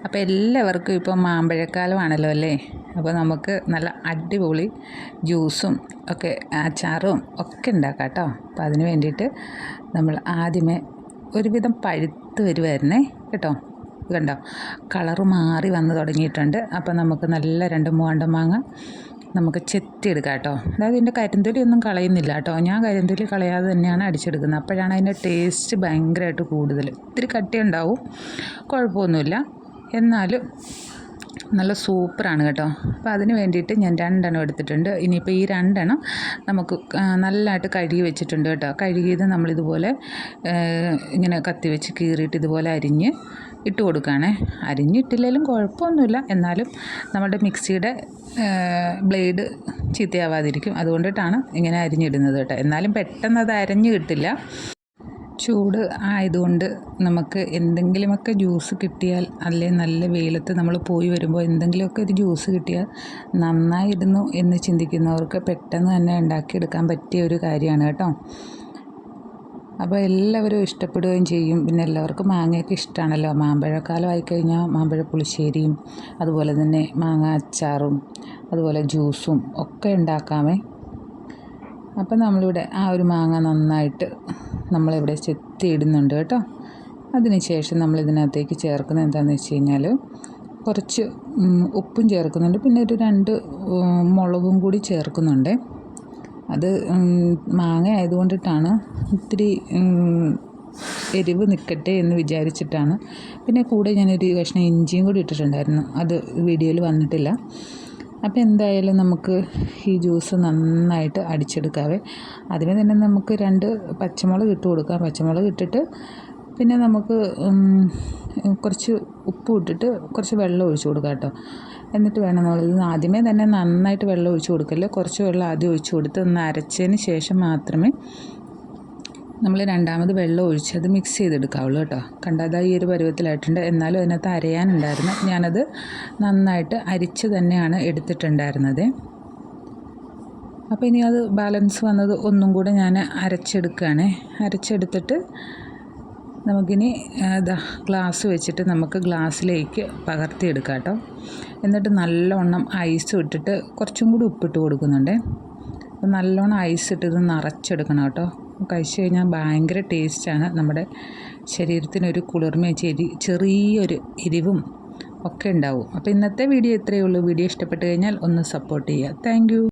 അപ്പോൾ എല്ലാവർക്കും ഇപ്പോൾ മാമ്പഴക്കാലമാണല്ലോ അല്ലേ. അപ്പോൾ നമുക്ക് നല്ല അടിപൊളി ജ്യൂസും ഒക്കെ അച്ചാറും ഒക്കെ ഉണ്ടാക്കാം കേട്ടോ. അപ്പോൾ അതിന് വേണ്ടിയിട്ട് നമ്മൾ ആദ്യമേ ഒരുവിധം പഴുത്ത് വരുമായിരുന്നേ കേട്ടോ. കണ്ടോ, കളറ് മാറി വന്ന് തുടങ്ങിയിട്ടുണ്ട്. അപ്പോൾ നമുക്ക് നല്ല 2-3 മാങ്ങ നമുക്ക് ചെത്തിയെടുക്കാം കേട്ടോ. അതായത് ഇതിൻ്റെ കരിന്തൊലി ഒന്നും കളയുന്നില്ല കേട്ടോ. ഞാൻ കരിന്തൊലി കളയാതെ തന്നെയാണ് അടിച്ചെടുക്കുന്നത്. അപ്പോഴാണ് അതിൻ്റെ ടേസ്റ്റ് ഭയങ്കരമായിട്ട് കൂടുതൽ. ഇത്തിരി കട്ടി ഉണ്ടാവും, കുഴപ്പമൊന്നുമില്ല, എന്നാലും നല്ല സൂപ്പറാണ് കേട്ടോ. അപ്പോൾ അതിന് വേണ്ടിയിട്ട് ഞാൻ 2 എണ്ണം എടുത്തിട്ടുണ്ട്. ഇനിയിപ്പോൾ ഈ 2 എണ്ണം നമുക്ക് നല്ലതായിട്ട് കഴുകി വെച്ചിട്ടുണ്ട് കേട്ടോ. കഴുകിയത് നമ്മളിതുപോലെ ഇങ്ങനെ കത്തി വെച്ച് കീറിയിട്ട് ഇതുപോലെ അരിഞ്ഞ് ഇട്ട് കൊടുക്കുകയാണേ. അരിഞ്ഞിട്ടില്ലെങ്കിലും കുഴപ്പമൊന്നുമില്ല, എന്നാലും നമ്മുടെ മിക്സിയുടെ ബ്ലേഡ് ചീത്തയാവാതിരിക്കും. അതുകൊണ്ടിട്ടാണ് ഇങ്ങനെ അരിഞ്ഞിടുന്നത് കേട്ടോ. എന്നാലും പെട്ടെന്ന് അത് അരഞ്ഞ് കിട്ടില്ല. ചൂട് ആയതുകൊണ്ട് നമുക്ക് എന്തെങ്കിലുമൊക്കെ ജ്യൂസ് കിട്ടിയാൽ, അല്ലെങ്കിൽ നല്ല വെയിലത്ത് നമ്മൾ പോയി വരുമ്പോൾ എന്തെങ്കിലുമൊക്കെ ഒരു ജ്യൂസ് കിട്ടിയാൽ നന്നായിരുന്നു എന്ന് ചിന്തിക്കുന്നവർക്ക് പെട്ടെന്ന് തന്നെ ഉണ്ടാക്കിയെടുക്കാൻ പറ്റിയ ഒരു കാര്യമാണ് കേട്ടോ. അപ്പോൾ എല്ലാവരും ഇഷ്ടപ്പെടുകയും ചെയ്യും. പിന്നെ എല്ലാവർക്കും മാങ്ങയൊക്കെ ഇഷ്ടമാണല്ലോ. മാമ്പഴക്കാലം ആയിക്കഴിഞ്ഞാൽ മാമ്പഴ പുളിശ്ശേരിയും അതുപോലെ തന്നെ മാങ്ങ അച്ചാറും അതുപോലെ ജ്യൂസും ഒക്കെ ഉണ്ടാക്കാമേ. അപ്പം നമ്മളിവിടെ ആ ഒരു മാങ്ങ നന്നായിട്ട് നമ്മളിവിടെ ചെത്തിയിടുന്നുണ്ട് കേട്ടോ. അതിന് ശേഷം നമ്മളിതിനകത്തേക്ക് ചേർക്കുന്നത് എന്താണെന്ന് വെച്ച് കഴിഞ്ഞാൽ കുറച്ച് ഉപ്പും ചേർക്കുന്നുണ്ട്, പിന്നെ ഒരു 2 മുളകും കൂടി ചേർക്കുന്നുണ്ട്. അത് മാങ്ങ ആയതുകൊണ്ടിട്ടാണ്, ഇത്തിരി എരിവ് നിൽക്കട്ടെ എന്ന് വിചാരിച്ചിട്ടാണ്. പിന്നെ കൂടെ ഞാനൊരു കഷ്ണം ഇഞ്ചിയും കൂടി ഇട്ടിട്ടുണ്ടായിരുന്നു, അത് വീഡിയോയിൽ വന്നിട്ടില്ല. അപ്പോൾ എന്തായാലും നമുക്ക് ഈ ജ്യൂസ് നന്നായിട്ട് അടിച്ചെടുക്കാവേ. അതിന് തന്നെ നമുക്ക് 2 പച്ചമുളക് ഇട്ട് കൊടുക്കാം. പച്ചമുളക് ഇട്ടിട്ട് പിന്നെ നമുക്ക് കുറച്ച് ഉപ്പ് ഇട്ടിട്ട് കുറച്ച് വെള്ളം ഒഴിച്ച് കൊടുക്കാം കേട്ടോ. എന്നിട്ട് വേണം നമ്മളിത് ആദ്യമേ തന്നെ നന്നായിട്ട് വെള്ളം ഒഴിച്ച് കൊടുക്കല്ലേ. കുറച്ച് വെള്ളം ആദ്യം ഒഴിച്ച് കൊടുത്ത് ഒന്ന് അരച്ചതിന് ശേഷം മാത്രമേ നമ്മൾ രണ്ടാമത് വെള്ളം ഒഴിച്ച് അത് മിക്സ് ചെയ്തെടുക്കാവുള്ളൂ കേട്ടോ. കണ്ടതാ ഈ ഒരു പരുവത്തിലായിട്ടുണ്ട്. എന്നാലും അതിനകത്ത് അരയാനുണ്ടായിരുന്നു. ഞാനത് നന്നായിട്ട് അരിച്ച് തന്നെയാണ് എടുത്തിട്ടുണ്ടായിരുന്നത്. അപ്പോൾ ഇനി അത് ബാലൻസ് വന്നത് ഒന്നും കൂടെ ഞാൻ അരച്ചെടുക്കുകയാണ്. അരച്ചെടുത്തിട്ട് നമുക്കിനി ഗ്ലാസ് വെച്ചിട്ട് നമുക്ക് ഗ്ലാസ്സിലേക്ക് പകർത്തിയെടുക്കാം കേട്ടോ. എന്നിട്ട് നല്ലവണ്ണം ഐസ് ഇട്ടിട്ട് കുറച്ചും കൂടി ഉപ്പിട്ട് കൊടുക്കുന്നുണ്ട്. അപ്പോൾ നല്ലോണം ഐസ് ഇട്ടിട്ട് നിറച്ചെടുക്കണം കേട്ടോ. കഴിച്ച് കഴിഞ്ഞാൽ ഭയങ്കര ടേസ്റ്റാണ്. നമ്മുടെ ശരീരത്തിനൊരു കുളിർമയും ചെറിയൊരു എരിവും ഒക്കെ ഉണ്ടാവും. അപ്പോൾ ഇന്നത്തെ വീഡിയോ ഇത്രയേ ഉള്ളൂ. വീഡിയോ ഇഷ്ടപ്പെട്ട് കഴിഞ്ഞാൽ ഒന്ന് സപ്പോർട്ട് ചെയ്യുക. Thank you.